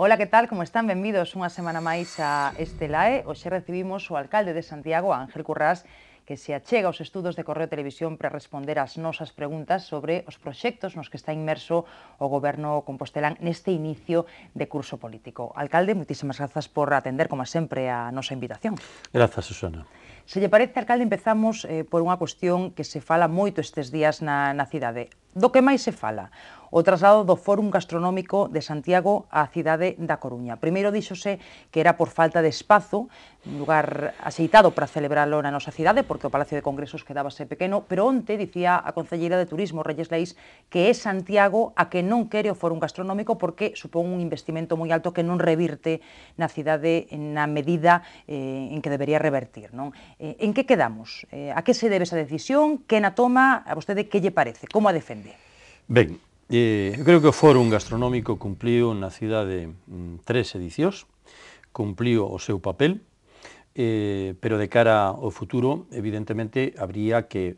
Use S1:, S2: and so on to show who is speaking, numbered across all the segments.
S1: Ola, que tal? Como están? Benvidos unha semana máis a este LAE. Hoxe recibimos o alcalde de Santiago, Ángel Currás, que se achega aos estudos de Correo Televisión para responder ás nosas preguntas sobre os proxectos nos que está inmerso o goberno compostelán neste inicio de curso político. Alcalde, moitísimas grazas por atender, como sempre, a nosa invitación.
S2: Grazas, Susana.
S1: Se lle parece, alcalde, empezamos por unha cuestión que se fala moito estes días na cidade. Do que máis se fala? O traslado do Fórum Gastronómico de Santiago á cidade da Coruña. Primeiro díxose que era por falta de espazo, un lugar axeitado para celebralo na nosa cidade, porque o Palacio de Congresos quedábase pequeno, pero onte dicía a concelleira de Turismo, Reyes Leis, que é Santiago a que non quere o Fórum Gastronómico porque supón un investimento moi alto que non revirte na cidade na medida en que debería revertir, non? En que quedamos? A que se debe esa decisión? Que na toma? A vostede que lle parece? Como a defende?
S2: Ben, eu creo que o Fórum Gastronómico cumpliu na cidade 3 edicións, cumpliu o seu papel, pero de cara ao futuro, evidentemente, habría que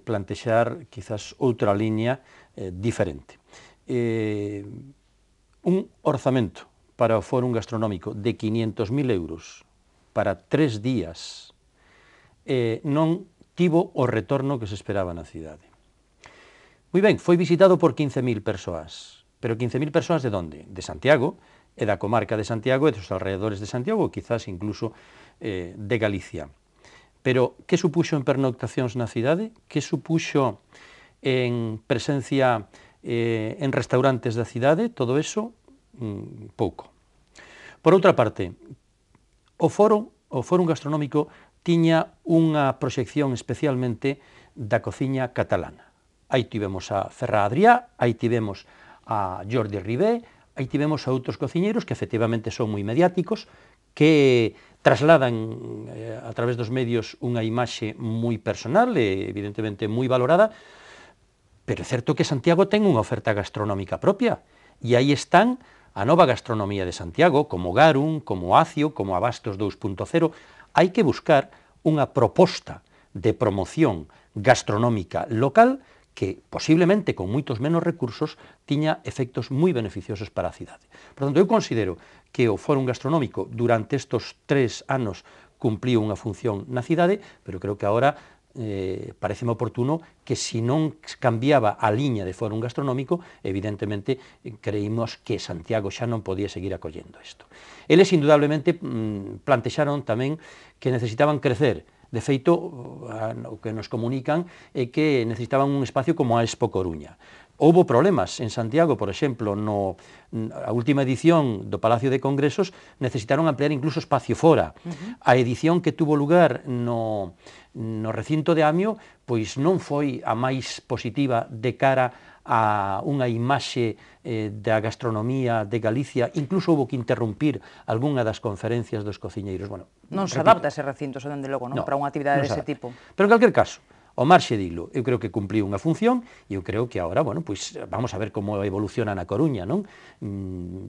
S2: plantexar quizás outra liña diferente. Un orzamento para o Fórum Gastronómico de 500.000 euros para 3 días non tivo o retorno que se esperaba na cidade. Moi ben, foi visitado por 15.000 persoas, pero 15.000 persoas de onde? De Santiago, e da comarca de Santiago e dos alrededores de Santiago, quizás incluso de Galicia. Pero que supuxo en pernoctacións na cidade? Que supuxo en presencia en restaurantes da cidade? Todo eso, pouco. Por outra parte, o Fórum Gastronómico tiña unha proxección especialmente da cociña catalana. Aí tivemos a Ferrá Adrià, aí tivemos a Jordi Ribé, aí tivemos a outros cociñeiros que efectivamente son moi mediáticos, que trasladan a través dos medios unha imaxe moi personal e evidentemente moi valorada, pero é certo que Santiago ten unha oferta gastronómica propia, e aí están a nova gastronomía de Santiago, como Garum, como Acio, como Abastos 2.0, hai que buscar unha proposta de promoción gastronómica local que posiblemente con moitos menos recursos tiña efectos moi beneficiosos para a cidade. Por tanto, eu considero que o Fórum Gastronómico durante estes 3 anos cumpliu unha función na cidade, pero creo que agora pareceme oportuno que se non cambiaba a liña de Fórum Gastronómico, evidentemente creímos que Santiago xa non podía seguir acollendo isto. Eles indudablemente plantexaron tamén que necesitaban crecer. De feito, o que nos comunican é que necesitaban un espacio como a Expo Coruña. Houbo problemas en Santiago, por exemplo, a última edición do Palacio de Congresos necesitaron ampliar incluso espacio fora. A edición que tuvo lugar no recinto de Amio, pois non foi a máis positiva de cara a unha imaxe da gastronomía de Galicia, incluso houve que interrumpir algunha das conferencias dos cociñeiros. Bueno,
S1: non se adapta ese recinto, dende logo, non? Para unha actividade dese tipo.
S2: Pero, en calquer caso, ao marxe dilo, eu creo que cumpliu unha función e eu creo que agora, bueno, pois vamos a ver como evoluciona na Coruña, non?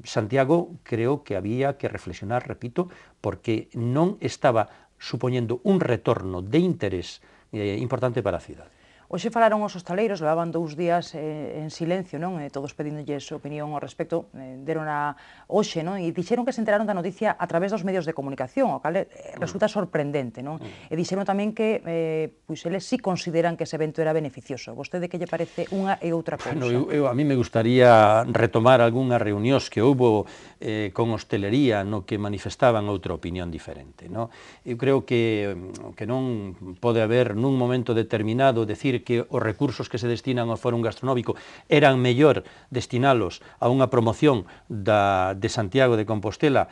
S2: Santiago creo que había que reflexionar, repito, porque non estaba supoñendo un retorno de interés importante para a cidade.
S1: Hoxe falaron os hostaleiros, levaban 2 días en silencio, non? Todos pedíndolles opinión ao respecto, deron a hoxe, non? E dixeron que se enteraron da noticia a través dos medios de comunicación, o cal resulta sorprendente, non? E dixeron tamén que pois eles sí consideran que ese evento era beneficioso. Vostede que lle parece unha e outra cousa?
S2: Bueno, a mí me gustaría retomar algunhas reunións que houbo con hostelería no que manifestaban outra opinión diferente, non? Eu creo que non pode haber nun momento determinado decir que os recursos que se destinan ao Fórum Gastronómico eran mellor destinalos a unha promoción de Santiago de Compostela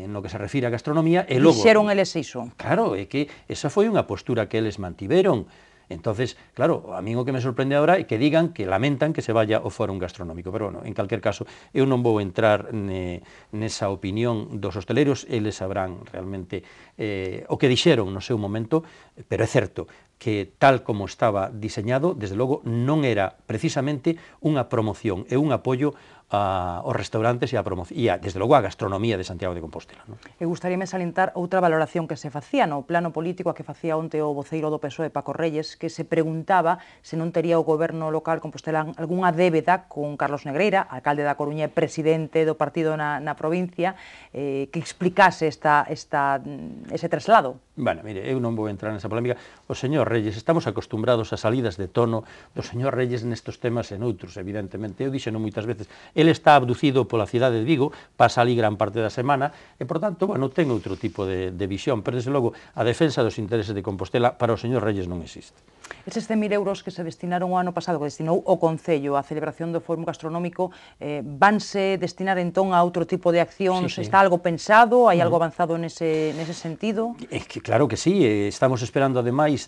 S2: no que se refire á gastronomía e logo...
S1: Dixeron eles iso.
S2: Claro, é que esa foi unha postura que eles mantiveron. Entonces, claro, a mí o que me sorprende agora é que digan que lamentan que se vaya ao Fórum Gastronómico, pero, bueno, en calquer caso, eu non vou entrar nesa opinión dos hosteleiros, eles sabrán realmente o que dixeron no seu momento, pero é certo que tal como estaba diseñado, desde logo, non era precisamente unha promoción e un apoio aos restaurantes e desde logo, a gastronomía de Santiago de Compostela.
S1: E gustaríame salientar outra valoración que se facía no plano político, a que facía onte o voceiro do PSOE, Paco Reyes, que se preguntaba se non tería o goberno local compostelán algunha débeda con Carlos Negreira, alcalde da Coruña e presidente do partido na provincia, que explicase ese traslado.
S2: Bueno, mire, eu non vou entrar nesa polémica. O señor Reyes, estamos acostumbrados a salidas de tono do señor Reyes nestes temas e noutros, evidentemente. Eu dixeno moitas veces, ele está abducido pola cidade de Vigo, pasa ali gran parte da semana, e, por tanto, bueno, ten outro tipo de visión, pero, desde logo, a defensa dos intereses de Compostela para o señor Reyes non existe.
S1: Eses 100.000 euros que se destinaron o ano pasado, que destinou o Concello á celebración do Fórum Gastronómico, vanse destinar entón a outro tipo de accións?
S2: Sí, sí.
S1: Está algo pensado? Hai algo avanzado nese sentido?
S2: Claro que sí, estamos esperando ademais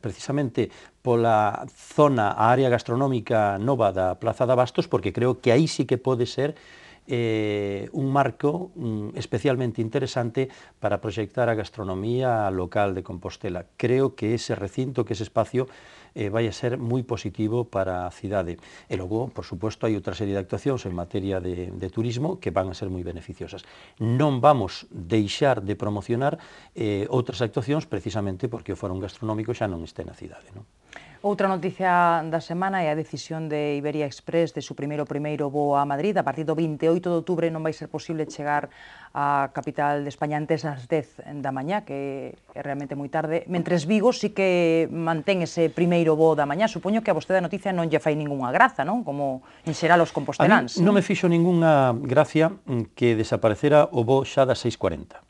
S2: precisamente pola zona, a área gastronómica nova da Plaza de Abastos, porque creo que aí sí que pode ser un marco especialmente interesante para proxectar a gastronomía local de Compostela. Creo que ese recinto, que ese espacio vai a ser moi positivo para a cidade. E logo, por suposto, hai outra serie de actuacións en materia de turismo que van a ser moi beneficiosas. Non vamos deixar de promocionar outras actuacións precisamente porque o Fórum Gastronómico xa non este na cidade, non?
S1: Outra noticia da semana é a decisión de Iberia Express de su primeiro voo a Madrid. A partir do 28 de outubro non vai ser posible chegar á capital de España antes das 10 da mañá, que é realmente moi tarde, mentres Vigo sí que mantén ese primeiro voo da mañá. Supoño que a vostede a noticia non lle fai ningunha graza, non? Como en xeral os composteláns.
S2: A mí non me fixo ningunha gracia que desaparecera o voo xa das 6:40.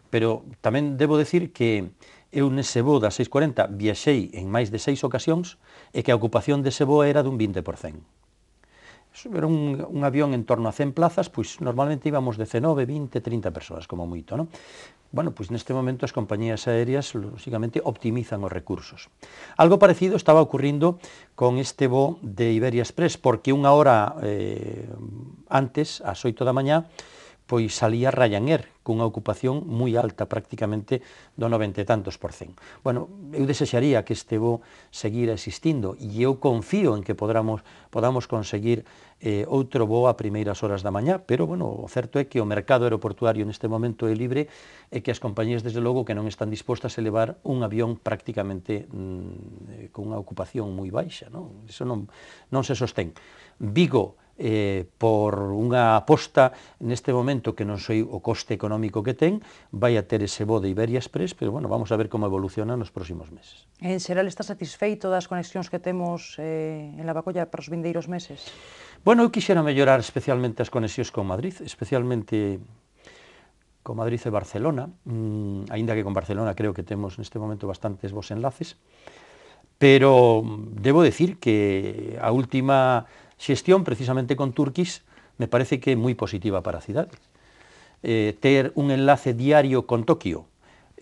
S2: Pero tamén debo decir que eu nese voo das 6:40 viaxei en máis de 6 ocasións e que a ocupación dese voo era dun 20%. Era un avión en torno a 100 plazas, pois normalmente íbamos 19, 20, 30 persoas, como moito, non? Bueno, pois neste momento as compañías aéreas, lógicamente, optimizan os recursos. Algo parecido estaba ocurrindo con este voo de Iberia Express, porque unha hora antes, ás 8 da mañá, pois salía Ryanair, cunha ocupación moi alta, prácticamente do 90 e tantos %. Bueno, eu desexaría que este voo seguira existindo, e eu confío en que podamos conseguir outro voo a primeiras horas da mañá, pero, bueno, o certo é que o mercado aeroportuario neste momento é libre e que as compañías, desde logo, que non están dispostas a elevar un avión prácticamente con unha ocupación moi baixa, non? Iso non se sostén. Vigo, por unha aposta neste momento que non sei o coste económico que ten, vai a ter ese voo de Iberia Express, pero, bueno, vamos a ver como evoluciona nos próximos meses.
S1: En xeral, está satisfeito das conexións que temos en Lavacolla para os vindeiros meses?
S2: Bueno, eu quixera mellorar especialmente as conexións con Madrid, especialmente con Madrid e Barcelona, aínda que con Barcelona creo que temos neste momento bastantes bons enlaces, pero debo decir que a última xestión, precisamente con Turkish, me parece que é moi positiva para a cidade. Ter un enlace diario con Tokio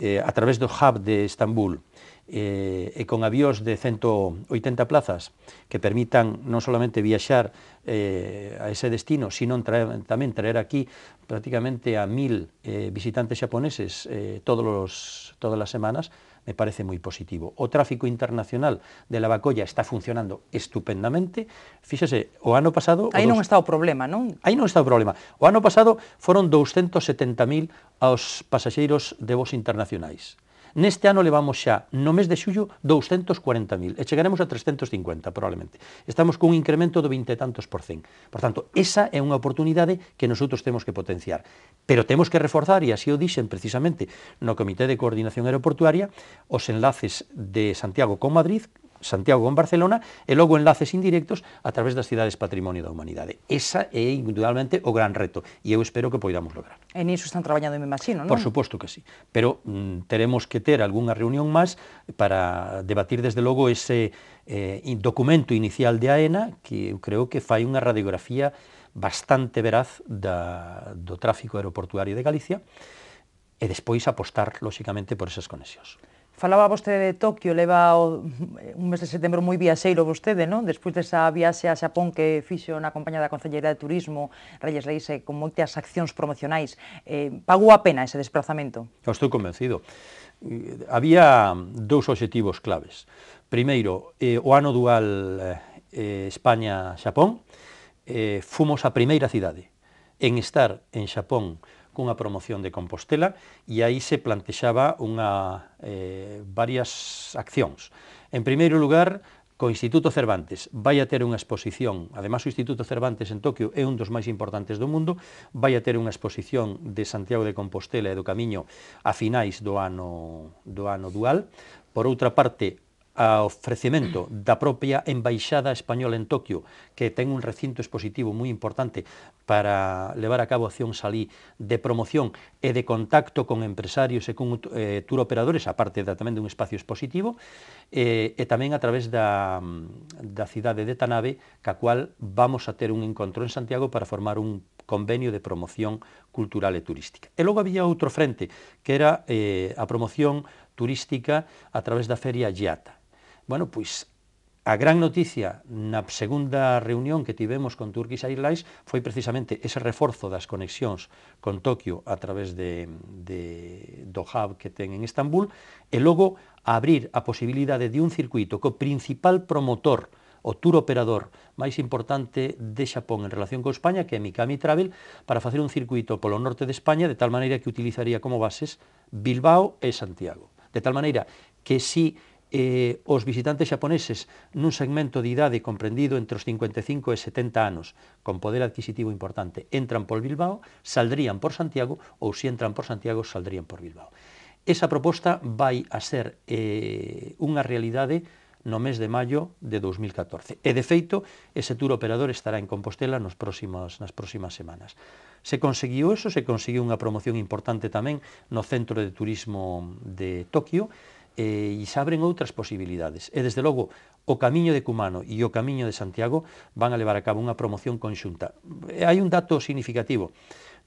S2: a través do hub de Estambul e con avións de 180 plazas que permitan non solamente viaxar a ese destino, sino tamén traer aquí prácticamente a 1000 visitantes xaponeses todas as semanas, me parece moi positivo. O tráfico internacional de Lavacolla está funcionando estupendamente. Fíxese, o ano pasado...
S1: Aí non está o problema, non?
S2: Aí non está o problema. O ano pasado foron 270.000 aos pasaxeiros de voos internacionais. Neste ano levamos xa, no mes de xullo, 240.000, e chegaremos a 350, probablemente. Estamos cun incremento do 20 e tantos %. Por tanto, esa é unha oportunidade que nosotros temos que potenciar. Pero temos que reforzar, e así o dixen precisamente no Comité de Coordinación Aeroportuaria, os enlaces de Santiago con Madrid, Santiago con Barcelona, e logo enlaces indirectos a través das cidades Patrimonio da Humanidade. Esa é, indudablemente, o gran reto, e eu espero que podamos lograr.
S1: E niso están traballando, me imagino, non?
S2: Por suposto que sí, pero teremos que ter algunha reunión máis para debatir, desde logo, ese documento inicial de AENA, que eu creo que fai unha radiografía bastante veraz do tráfico aeroportuario de Galicia, e despois apostar, lóxicamente, por esas conexións.
S1: Falaba vostede de Tokio, leva un mes de setembro moi viaxeiro vostede, non? Despois desa viaxe a Xapón que fixo na compañía da Concellería de Turismo, Reyes Leise, con moitas accións promocionais, pagou a pena ese desplazamento?
S2: Eu estou convencido. Había dous obxectivos claves. Primeiro, o ano dual España-Xapón, fomos a primeira cidade en estar en Xapón cunha promoción de Compostela e aí se plantexaba varias accións. En primeiro lugar, co Instituto Cervantes vai a ter unha exposición, ademais o Instituto Cervantes en Tokio é un dos máis importantes do mundo, vai a ter unha exposición de Santiago de Compostela e do Camiño a finais do ano dual. Por outra parte, a ofrecemento da propia Embaixada Española en Tokio, que ten un recinto expositivo moi importante para levar a cabo accións alí de promoción e de contacto con empresarios e con tour operadores, aparte tamén dun espacio expositivo, e tamén a través da cidade de Tanabe, ca cual vamos a ter un encontro en Santiago para formar un convenio de promoción cultural e turística. E logo había outro frente, que era a promoción turística a través da Feria Giata. Bueno, pois a gran noticia na segunda reunión que tivemos con Turkish Airlines foi precisamente ese reforzo das conexións con Tokio a través do hub que ten en Estambul e logo abrir a posibilidade de un circuito co principal promotor, o tour operador máis importante de Xapón en relación con España, que é Mikami Travel, para facer un circuito polo norte de España de tal maneira que utilizaría como bases Bilbao e Santiago. De tal maneira que si os visitantes xaponeses nun segmento de idade comprendido entre os 55 e 70 anos con poder adquisitivo importante entran por Bilbao, saldrían por Santiago, ou se entran por Santiago, saldrían por Bilbao. Esa proposta vai a ser unha realidade no mes de maio de 2014. E, de feito, ese tour operador estará en Compostela nas próximas semanas. Se conseguiu eso, se conseguiu unha promoción importante tamén no Centro de Turismo de Tokio, e se abren outras posibilidades. E, desde logo, o Camiño de Kumano e o Camiño de Santiago van a levar a cabo unha promoción conxunta. Hai un dato significativo.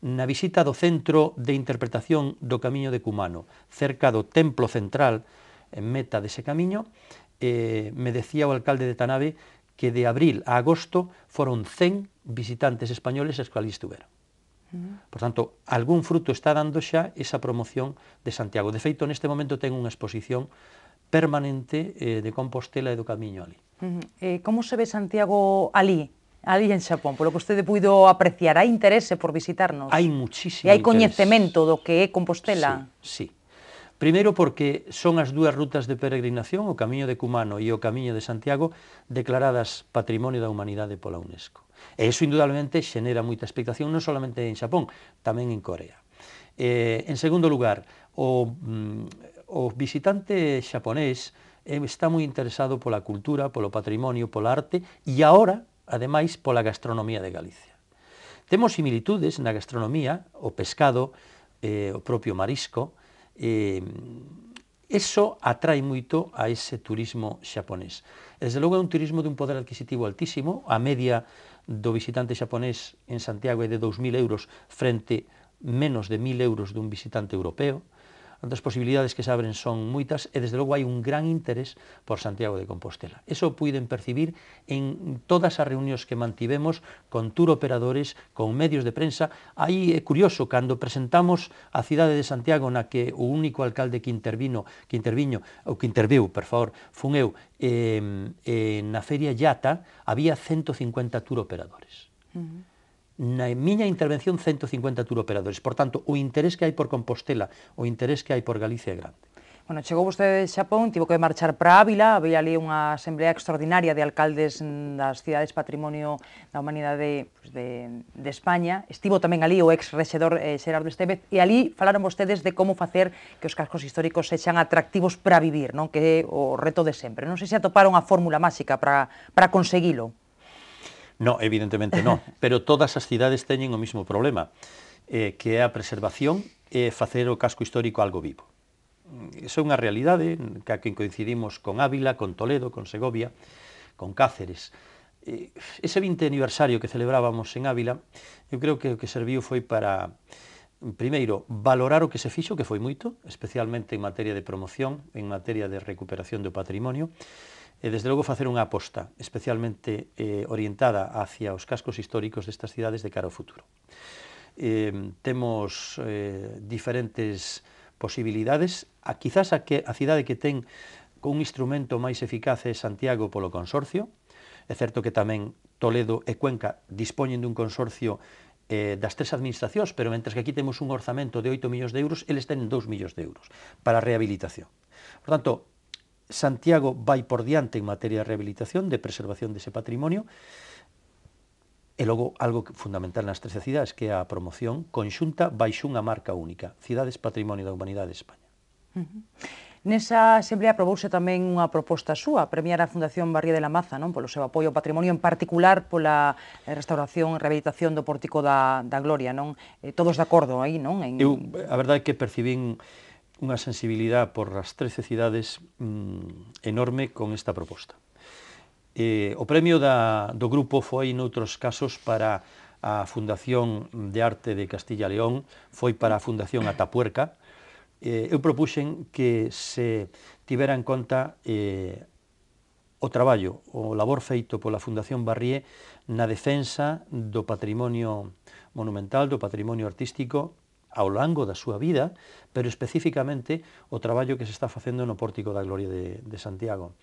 S2: Na visita do Centro de Interpretación do Camiño de Kumano, cerca do Templo Central, en meta dese camiño, me decía o alcalde de Tanabe que de abril a agosto foron 100 visitantes españoles os que ali estuveron. Por tanto, algún fruto está dando xa esa promoción de Santiago. De feito, neste momento ten unha exposición permanente de Compostela e do Camiño ali.
S1: Como se ve Santiago ali en Xapón? Polo que vostede puido apreciar, hai interese por visitarnos?
S2: Hai muchísimo
S1: interese. E hai
S2: interés.
S1: coñecemento do que é Compostela?
S2: Sí. Primeiro porque son as dúas rutas de peregrinación, o Camiño de Kumano e o Camiño de Santiago, declaradas Patrimonio da Humanidade pola UNESCO. E iso, indudablemente, xenera moita expectación, non solamente en Xapón, tamén en Corea. En segundo lugar, o visitante xaponés está moi interesado pola cultura, polo patrimonio, pola arte e agora, ademais, pola gastronomía de Galicia. Temos similitudes na gastronomía, o pescado, o propio marisco. Eso atrae moito a ese turismo xaponés. Desde logo é un turismo de un poder adquisitivo altísimo, a media do visitante xaponés en Santiago é de 2.000 euros frente menos de 1.000 euros dun visitante europeo. As posibilidades que se abren son moitas e, desde logo, hai un gran interés por Santiago de Compostela. Eso puiden percibir en todas as reunións que mantivemos con tour operadores, con medios de prensa. Aí é curioso, cando presentamos a cidade de Santiago, na que o único alcalde que interviu, fun eu, na Feria Giata, había 150 tour operadores. Na miña intervención 150 tour operadores. Por tanto, o interés que hai por Compostela, o interés que hai por Galicia é grande.
S1: Bueno, chegou vostede de Xapón, tivo que marchar para Ávila, había ali unha asamblea extraordinaria de alcaldes das cidades Patrimonio da Humanidade de España. Estivo tamén ali o ex-rexedor Xerardo Estévez, e ali falaron vostedes de como facer que os cascos históricos sexan atractivos para vivir, non? Que é o reto de sempre. Non sei se atoparon a fórmula máxica para conseguilo.
S2: No, evidentemente non, pero todas as cidades teñen o mismo problema, que é a preservación e facer o casco histórico algo vivo. Iso é unha realidade que coincidimos con Ávila, con Toledo, con Segovia, con Cáceres. Ese 20 aniversario que celebrábamos en Ávila, eu creo que o que serviu foi para, primeiro, valorar o que se fixo, que foi moito, especialmente en materia de promoción, en materia de recuperación do patrimonio, e, desde logo, facer unha aposta especialmente orientada hacia os cascos históricos destas cidades de cara ao futuro. Temos diferentes posibilidades. Quizás a cidade que ten un instrumento máis eficaz é Santiago polo consorcio. É certo que tamén Toledo e Cuenca dispoñen dun consorcio das tres administracións, pero mentre que aquí temos un orzamento de 8 millóns de euros, eles tenen 2 millóns de euros para a rehabilitación. Por tanto, Santiago vai por diante en materia de rehabilitación, de preservación dese patrimonio, e logo algo fundamental nas 13 cidades, que é a promoción conxunta baixo unha marca única, Cidades Patrimonio da Humanidade de España.
S1: Nesa asamblea aprobouse tamén unha proposta súa, premiar a Fundación Barría de la Maza, non, polo seu apoio ao patrimonio, en particular pola restauración e rehabilitación do Pórtico da Gloria, non? Todos de acordo aí, non?
S2: Eu, a verdade é que percibín unha sensibilidade por as 13 cidades enorme con esta proposta. O premio do grupo foi, noutros casos, para a Fundación de Arte de Castilla e León, foi para a Fundación Atapuerca. Eu propuxen que se tivera en conta o traballo, o labor feito pola Fundación Barrié na defensa do patrimonio monumental, do patrimonio artístico ao longo da súa vida, pero especificamente o traballo que se está facendo no Pórtico da Gloria de Santiago.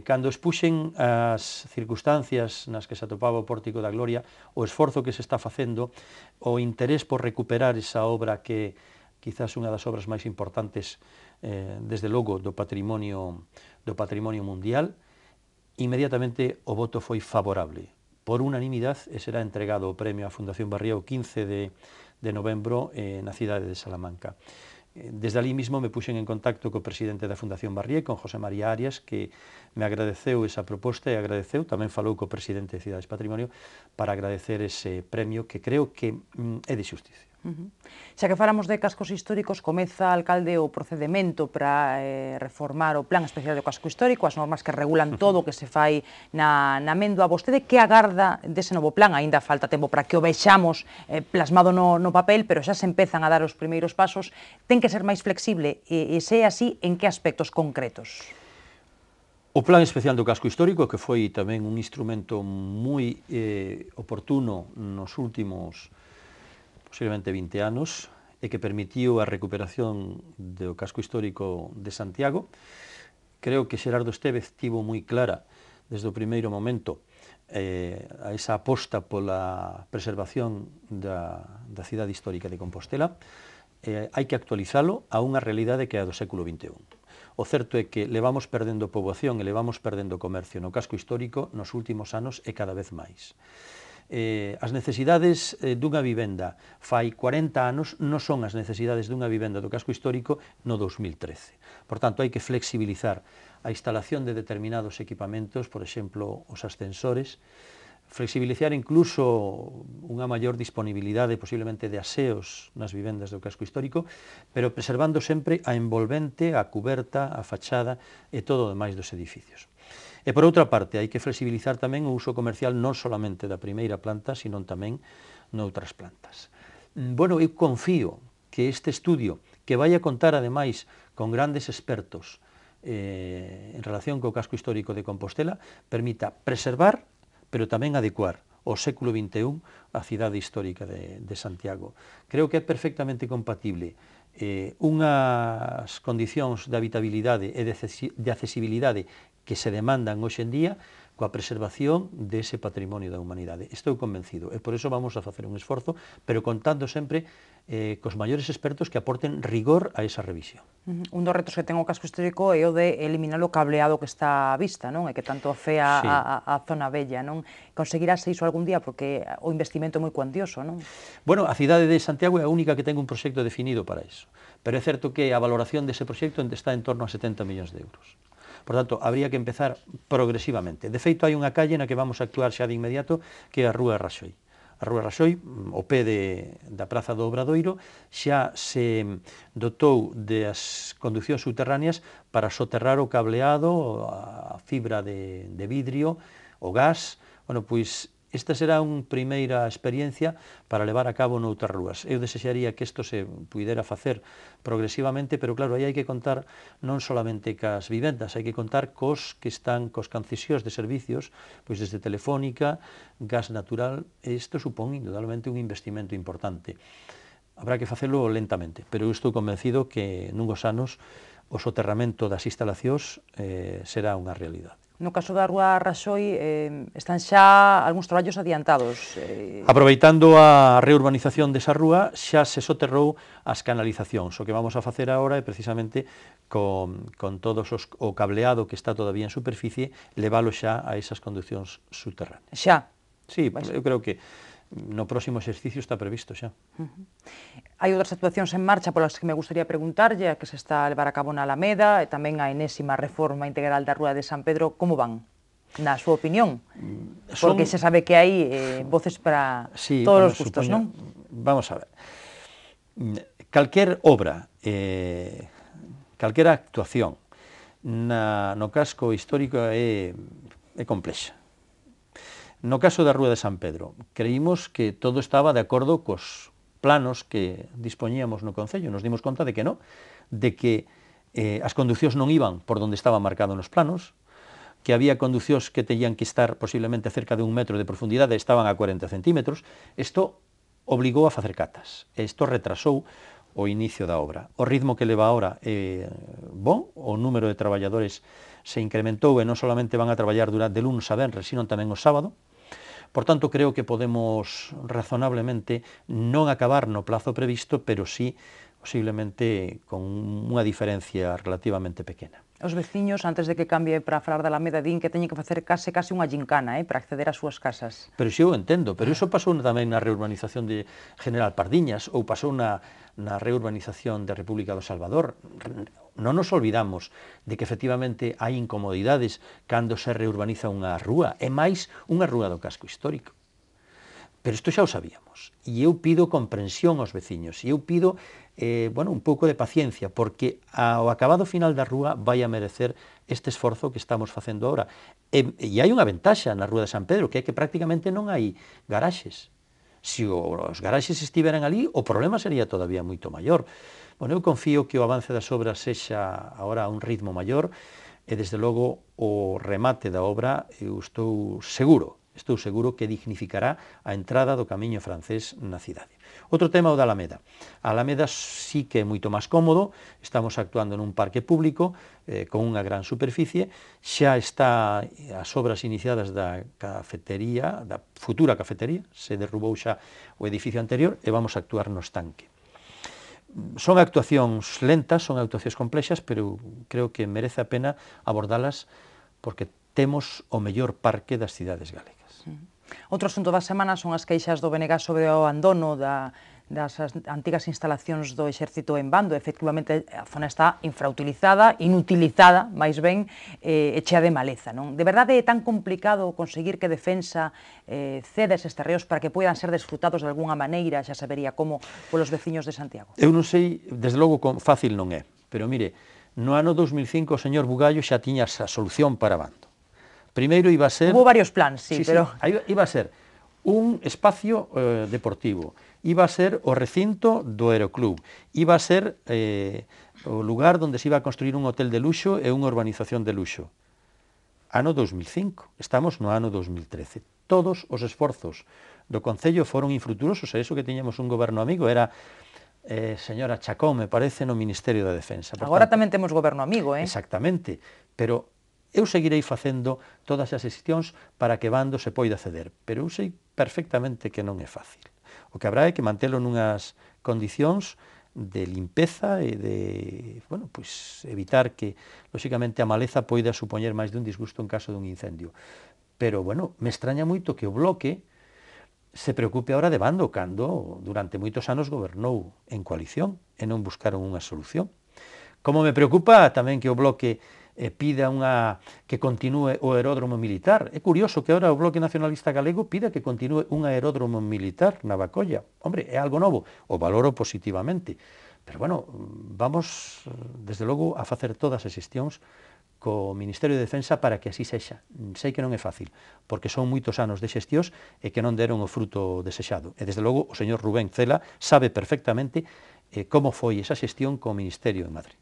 S2: Cando expuxen as circunstancias nas que se atopaba o Pórtico da Gloria, o esforzo que se está facendo, o interés por recuperar esa obra que quizás unha das obras máis importantes, desde logo, do patrimonio mundial, inmediatamente o voto foi favorable. Por unanimidade, e será entregado o premio á Fundación Barrié o 15 de novembro na cidade de Salamanca. Desde ali mismo me puxen en contacto co presidente da Fundación Barrié, con José María Arias, que me agradeceu esa proposta e agradeceu, tamén falou co presidente de Cidades Patrimonio, para agradecer ese premio que creo que é de xusticia.
S1: Xa que falamos de cascos históricos, comeza, alcalde, o procedimento para reformar o Plan Especial do Casco Histórico, as normas que regulan todo o que se fai na Amendoa. Vostede que agarda dese novo plan? Aínda falta tempo para que o vexamos plasmado no papel, pero xa se empezan a dar os primeiros pasos. Ten que ser máis flexible, e se é así, en que aspectos concretos?
S2: O Plan Especial do Casco Histórico, que foi tamén un instrumento moi oportuno nos últimos posiblemente 20 anos, e que permitiu a recuperación do casco histórico de Santiago. Creo que Xerardo Estévez tivo moi clara, desde o primeiro momento, a esa aposta pola preservación da cidade histórica de Compostela. Hai que actualizalo a unha realidade que é a do século XXI. O certo é que levamos perdendo poboación e levamos perdendo comercio no casco histórico nos últimos anos e cada vez máis. As necesidades dunha vivenda fai 40 anos non son as necesidades dunha vivenda do casco histórico no 2013. Por tanto, hai que flexibilizar a instalación de determinados equipamentos, por exemplo, os ascensores, flexibilizar incluso unha maior disponibilidade posiblemente de aseos nas vivendas do casco histórico, pero preservando sempre a envolvente, a cuberta, a fachada e todo o demais dos edificios. E por outra parte, hai que flexibilizar tamén o uso comercial non solamente da primeira planta, sino tamén noutras plantas. Bueno, eu confío que este estudio, que vai a contar ademais con grandes expertos en relación co casco histórico de Compostela, permita preservar, pero tamén adecuar ao século XXI a cidade histórica de Santiago. Creo que é perfectamente compatible unhas condicións de habitabilidade e de accesibilidade que se demandan hoxe en día coa preservación dese patrimonio da humanidade. Estou convencido, e por iso vamos a facer un esforzo, pero contando sempre cos maiores expertos que aporten rigor a esa revisión.
S1: Un dos retos que ten o casco histórico é o de eliminar o cableado que está á vista, non? E que tanto afea a zona bella, non? Conseguirase iso algún día, porque o investimento é moi cuantioso, non?
S2: Bueno, a cidade de Santiago é a única que ten un proxecto definido para iso, pero é certo que a valoración dese proxecto está en torno a 70 millóns de euros. Por tanto, habría que empezar progresivamente. De feito, hai unha calle na que vamos a actuar xa de inmediato, que é a Rúa Raxoi. A Rúa Raxoi, o pé da Praza do Obradoiro, xa se dotou das conduccións subterráneas para soterrar o cableado, a fibra de vidrio, o gas. Bueno, pois esta será unha primeira experiencia para levar a cabo noutras rúas. Eu desexaría que isto se pudera facer progresivamente, pero claro, aí hai que contar non solamente cas vivendas, hai que contar cos que están cos concesións de servicios, pois desde Telefónica, gas natural, e isto supón indudablemente un investimento importante. Habrá que facelo lentamente, pero eu estou convencido que nungos anos o soterramento das instalacións será unha realidade.
S1: No caso da Rúa Raxoi, están xa algúns traballos adiantados.
S2: Aproveitando a reurbanización desa rúa, xa se soterrou as canalizacións. O que vamos a facer agora é precisamente con todos o cableado que está todavía en superficie, leválo xa a esas conduccións subterráneas.
S1: Xa?
S2: Sí, eu creo que no próximo exercicio está previsto xa.
S1: Hai outras actuacións en marcha polas que me gustaría preguntarlle, a que se está a levar a cabo na Alameda, e tamén a enésima reforma integral da Rúa de San Pedro. Como van, na súa opinión? Porque se sabe que hai voces para todos os gustos, non?
S2: Vamos a ver. Calquer obra, calquera actuación no casco histórico é complexa. No caso da Rúa de San Pedro, creímos que todo estaba de acordo cos planos que dispoñíamos no Concello. Nos dimos conta de que non, de que as conducións non iban por donde estaba marcado nos planos, que había conducións que teñían que estar posiblemente cerca de 1 metro de profundidade e estaban a 40 centímetros. Isto obligou a facer catas, e isto retrasou o inicio da obra. O ritmo que leva ahora é bon, o número de traballadores se incrementou e non solamente van a traballar durante de lunes a venres, sino tamén o sábado. Por tanto, creo que podemos razonablemente non acabar no plazo previsto, pero sí, posiblemente, con unha diferencia relativamente pequena.
S1: Os veciños, antes de que cambie para falar da Alameda, din que teñen que facer case unha gincana para acceder ás súas casas.
S2: Pero si eu entendo, pero iso pasou tamén na reurbanización de General Pardiñas, ou pasou na reurbanización de República do Salvador. Non nos olvidamos de que efectivamente hai incomodidades cando se reurbaniza unha rúa, e máis unha rúa do casco histórico. Pero isto xa o sabíamos, e eu pido comprensión aos veciños, e eu pido un pouco de paciencia, porque ao acabado final da rúa vai a merecer este esforzo que estamos facendo agora. E hai unha ventaxa na Rúa de San Pedro, que é que prácticamente non hai garaxes. Se os garaxes estiveran ali, o problema sería todavía moito maior. Bueno, eu confío que o avance das obras sexa agora a un ritmo maior, e desde logo o remate da obra eu estou seguro que dignificará a entrada do camiño francés na cidade. Outro tema, o da Alameda. A Alameda sí que é moito máis cómodo, estamos actuando nun parque público con unha gran superficie, xa está as obras iniciadas da cafetería, da futura cafetería, se derrubou xa o edificio anterior e vamos a actuar no estanque. Son actuacións lentas, son actuacións complexas, pero creo que merece a pena abordalas porque temos o mellor parque das cidades galegas.
S1: Outro asunto da semana son as queixas do BNG sobre o abandono das antigas instalacións do Exército en Bando. Efectivamente, a zona está infrautilizada, inutilizada, máis ben, e chea de maleza, non? De verdade é tan complicado conseguir que Defensa ceda eses terreos para que poidan ser desfrutados de algunha maneira, xa sabería como, polos veciños de Santiago?
S2: Eu non sei, desde logo, fácil non é, pero mire, no ano 2005 o señor Bugallo xa tiña a solución para Bando. Primeiro iba a ser...
S1: Hubo varios plans, sí, pero...
S2: Iba a ser un espacio deportivo, iba a ser o recinto do Aeroclub, iba a ser o lugar onde se iba a construir un hotel de luxo e unha urbanización de luxo. Ano 2005, estamos no ano 2013. Todos os esforzos do Concello foron infrutuosos, e iso que tiñamos un goberno amigo era... señora Chacón, me parece, no Ministerio da Defensa.
S1: Agora tamén temos goberno amigo,
S2: Exactamente, pero eu seguirei facendo todas as xestións para que Bando se poida ceder, pero eu sei perfectamente que non é fácil. O que habrá é que mantelo nunhas condicións de limpeza e de, evitar que, lóxicamente, a maleza poida supoñer máis dun disgusto en caso dun incendio. Pero, me extraña moito que o Bloque se preocupe agora de Bando, cando durante moitos anos gobernou en coalición e non buscaron unha solución. Como me preocupa tamén que o Bloque pida que continúe o aeródromo militar. É curioso que agora o Bloque Nacionalista Galego pida que continúe un aeródromo militar na Bacolla. Hombre, é algo novo, o valoro positivamente. Pero, vamos, desde logo, a facer todas as xestións co Ministerio de Defensa para que así sexa. Sei que non é fácil, porque son moitos anos de xestións e que non deron o fruto desexado. E, desde logo, o señor Rubén Cela sabe perfectamente como foi esa xestión co Ministerio en Madrid.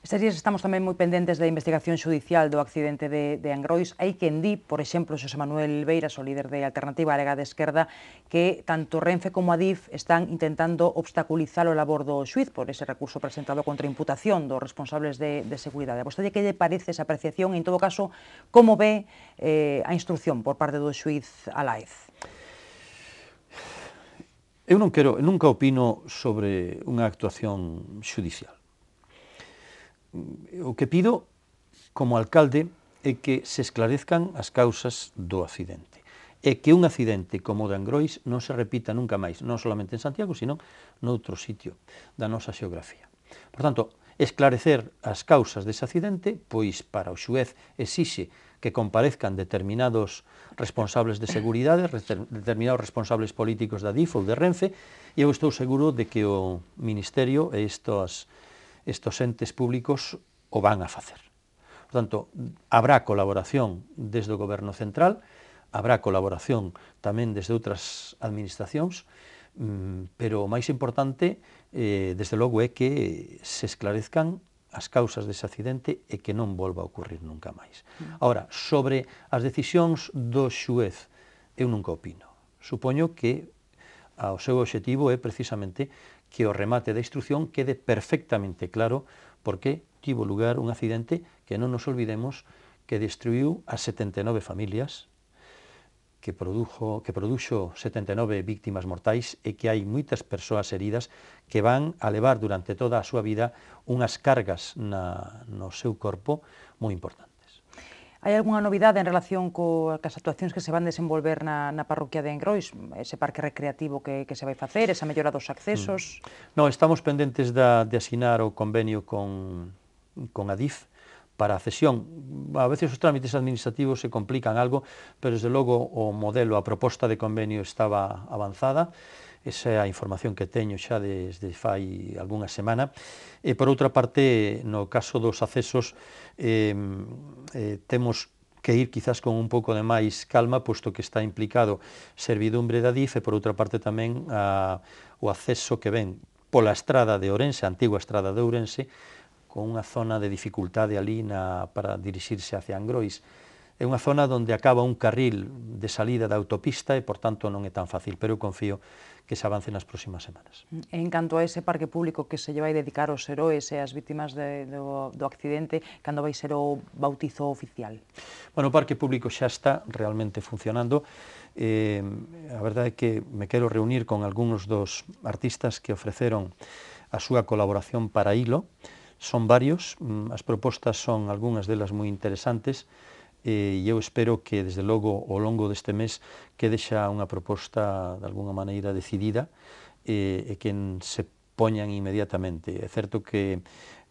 S1: Estes días estamos tamén moi pendentes da investigación xudicial do accidente de Angrois. Hai quen di, por exemplo, Xosé Manuel Beiras, o líder de Alternativa Galega de Esquerda, que tanto Renfe como Adif están intentando obstaculizar o labor do xuiz por ese recurso presentado contra a imputación dos responsables de seguridade. A vostede que lle parece esa apreciación e, en todo caso, como ve a instrucción por parte do xuiz Alaez?
S2: Eu nunca opino sobre unha actuación xudicial. O que pido como alcalde é que se esclarezcan as causas do accidente e que un accidente como o de Angrois non se repita nunca máis, non solamente en Santiago, sino noutro sitio da nosa xeografía. Por tanto, esclarecer as causas dese accidente, pois para o xuez exixe que comparezcan determinados responsables de seguridade, determinados responsables políticos da DIF ou de Renfe, e eu estou seguro de que o Ministerio e estos entes públicos o van a facer. Por tanto, habrá colaboración desde o Goberno Central, habrá colaboración tamén desde outras administracións, pero o máis importante, desde logo, é que se esclarezcan as causas dese accidente e que non volva a ocurrir nunca máis. Ahora, sobre as decisións do xuez, eu nunca opino. Supoño que o seu obxectivo é precisamente que o remate da instrucción quede perfectamente claro porque tivo lugar un accidente que non nos olvidemos que destruiu as 79 familias, que produxo 79 víctimas mortais e que hai moitas persoas heridas que van a levar durante toda a súa vida unhas cargas no seu corpo moi importantes.
S1: Hai algunha novidade en relación cas actuacións que se van desenvolver na parroquia de Angrois, ese parque recreativo que se vai facer, esa mellora dos accesos?
S2: Non, estamos pendentes de asinar o convenio con Adif para a cesión. A veces os trámites administrativos se complican algo, pero desde logo o modelo, a proposta de convenio estaba avanzada. Esa é a información que teño xa desde fai algunha semana. E, por outra parte, no caso dos accesos, temos que ir quizás con un pouco de máis calma, posto que está implicado servidumbre da DIF e, por outra parte, tamén o acceso que ven pola estrada de Ourense, a antigua estrada de Ourense, con unha zona de dificultade ali para dirixirse hacia Angrois. É unha zona onde acaba un carril de salida da autopista e, por tanto, non é tan fácil, pero eu confío que se avance nas próximas semanas.
S1: En canto a ese parque público que se lle vai dedicar aos heróis e ás vítimas do accidente, cando vai ser o bautizo oficial?
S2: Bueno, o parque público xa está realmente funcionando. A verdade é que me quero reunir con algúns dos artistas que ofreceron a súa colaboración para ilo. Son varios, as propostas son algunhas delas moi interesantes, e eu espero que, desde logo, ao longo deste mes, quede xa unha proposta, de alguna maneira, decidida e que se poñan inmediatamente. É certo que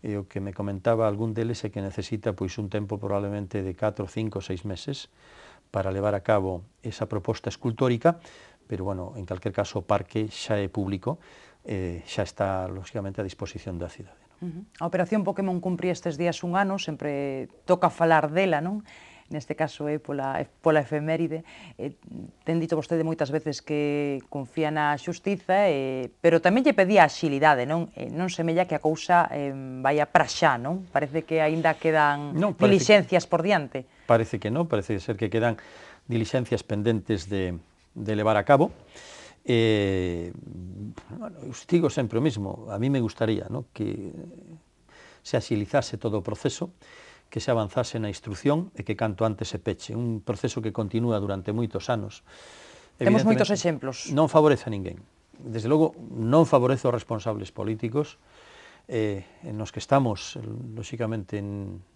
S2: o que me comentaba algún deles é que necesita pois un tempo probablemente de 4, 5, 6 meses para levar a cabo esa proposta escultórica, pero, bueno, en calquer caso, o parque xa é público, xa está, lógicamente, a disposición da cidade.
S1: A Operación Pokémon cumpría estes días un ano, sempre toca falar dela, non? Neste caso é pola efeméride. Ten dito vostede moitas veces que confía na xustiza, pero tamén lle pedía axilidade, non? Non semella que a cousa vaya para xa, non? Parece que aínda quedan dilixencias por diante.
S2: Parece que non, parece ser que quedan dilixencias pendentes de levar a cabo. Bueno, eu digo sempre o mesmo, a mí me gustaría que se axilizase todo o proceso, que se avanzase na instrucción e que canto antes se peche. Un proceso que continúa durante moitos anos.
S1: Temos moitos exemplos.
S2: Non favorece a ninguén. Desde logo, non favorece aos responsables políticos, nos que estamos, lóxicamente,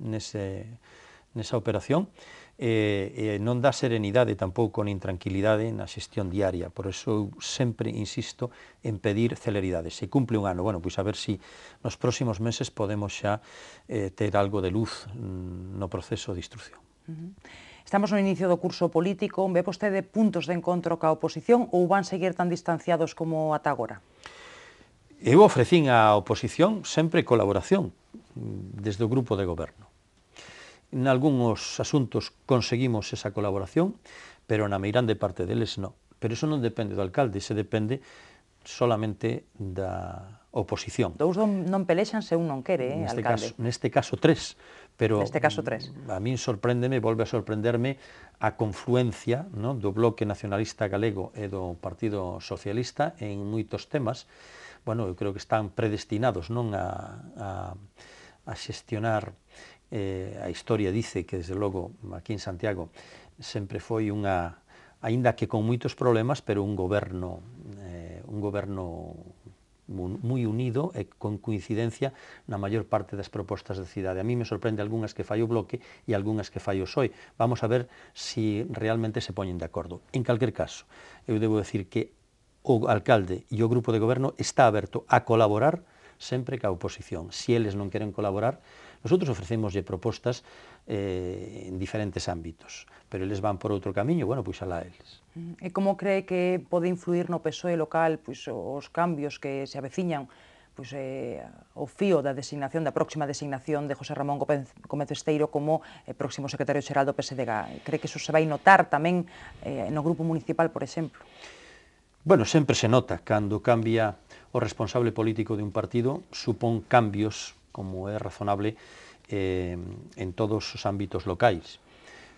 S2: nesa operación, non dá serenidade tampouco nin tranquilidade na xestión diaria. Por iso eu sempre insisto en pedir celeridade. Se cumple un ano, bueno, pois a ver se nos próximos meses podemos xa ter algo de luz no proceso de instrucción.
S1: Estamos no inicio do curso político. Ve vostede puntos de encontro ca oposición ou van seguir tan distanciados como ata agora?
S2: Eu ofrecín á oposición sempre colaboración desde o grupo de goberno. En algúns asuntos conseguimos esa colaboración, pero na meirande parte deles non. Pero iso non depende do alcalde, se depende solamente da oposición.
S1: Dous non pelexan se un non quere, alcalde.
S2: Neste caso tres, pero
S1: neste caso tres.
S2: A min sorpréndeme, volve a sorprenderme a confluencia, no, do Bloque Nacionalista Galego e do Partido Socialista en moitos temas. Bueno, eu creo que están predestinados non a xestionar. A historia dice que, desde logo, aquí en Santiago sempre foi unha, aínda que con moitos problemas, pero un goberno moi unido e con coincidencia na maior parte das propostas da cidade. A mí me sorprende algunhas que fai o Bloque e algunhas que fai o PSOE. Vamos a ver se realmente se poñen de acordo. En calquer caso, eu debo decir que o alcalde e o grupo de goberno está aberto a colaborar sempre ca oposición. Se eles non queren colaborar, nosotros ofrecémoslle propostas en diferentes ámbitos, pero eles van por outro camiño, bueno, pois alá eles.
S1: E como cree que pode influir no PSOE local pois, os cambios que se aveciñan pois, o fío da designación, da próxima designación de José Ramón Gómez Besteiro como próximo secretario xeral do PSDG? Cree que iso se vai notar tamén no grupo municipal, por exemplo?
S2: Bueno, sempre se nota, cando cambia o responsable político de un partido, supón cambios, como é razonable, en todos os ámbitos locais.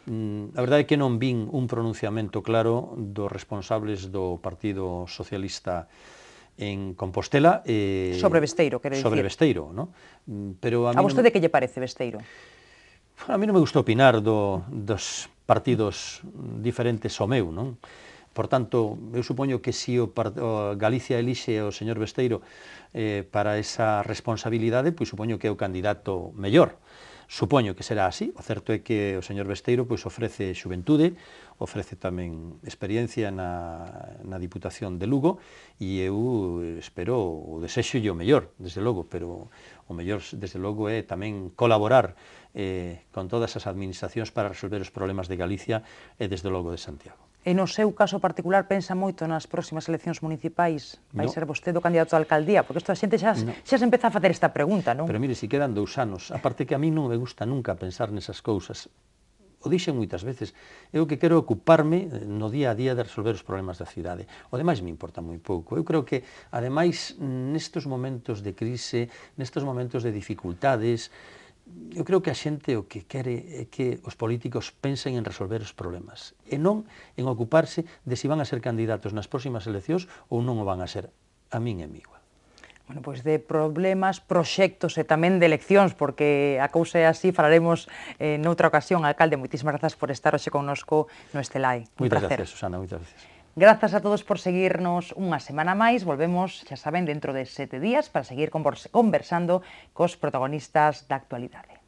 S2: A verdade é que non vin un pronunciamento claro dos responsables do Partido Socialista en Compostela.
S1: Sobre Besteiro, quere dicir.
S2: Sobre Besteiro, non? Pero
S1: a vostede que lle parece Besteiro?
S2: A mí non me gusta opinar dos partidos diferentes ao meu, non? Por tanto, eu supoño que se Galicia elixe o señor Besteiro para esa responsabilidade, pois supoño que é o candidato mellor. Supoño que será así. O certo é que o señor Besteiro pois ofrece xuventude, ofrece tamén experiencia na Diputación de Lugo, e eu espero o desexo o mellor, desde logo, pero o mellor, desde logo, é tamén colaborar con todas as administracións para resolver os problemas de Galicia e, desde logo, de Santiago.
S1: E no seu caso particular pensa moito nas próximas eleccións municipais? Vai ser vostede o candidato á alcaldía? Porque isto a xente xa se empeza a facer esta pregunta, non?
S2: Pero mire, se quedan 2 anos, aparte que a mí non me gusta nunca pensar nesas cousas, o dixen moitas veces, eu que quero ocuparme no día a día de resolver os problemas da cidade. O demais me importa moi pouco. Eu creo que, ademais, nestes momentos de crise, nestes momentos de dificultades, eu creo que a xente o que quere é que os políticos pensen en resolver os problemas e non en ocuparse de se van a ser candidatos nas próximas eleccións ou non o van a ser. A min é igual.
S1: Bueno, pois de problemas, proxectos e tamén de eleccións, porque a cousa é así, falaremos noutra ocasión. Alcalde, moitísimas grazas por estar hoxe connosco no Estelai.
S2: Moitas gracias, Susana, moitas gracias.
S1: Grazas a todos por seguirnos unha semana máis. Volvemos, xa saben, dentro de 7 días para seguir conversando cos protagonistas da actualidade.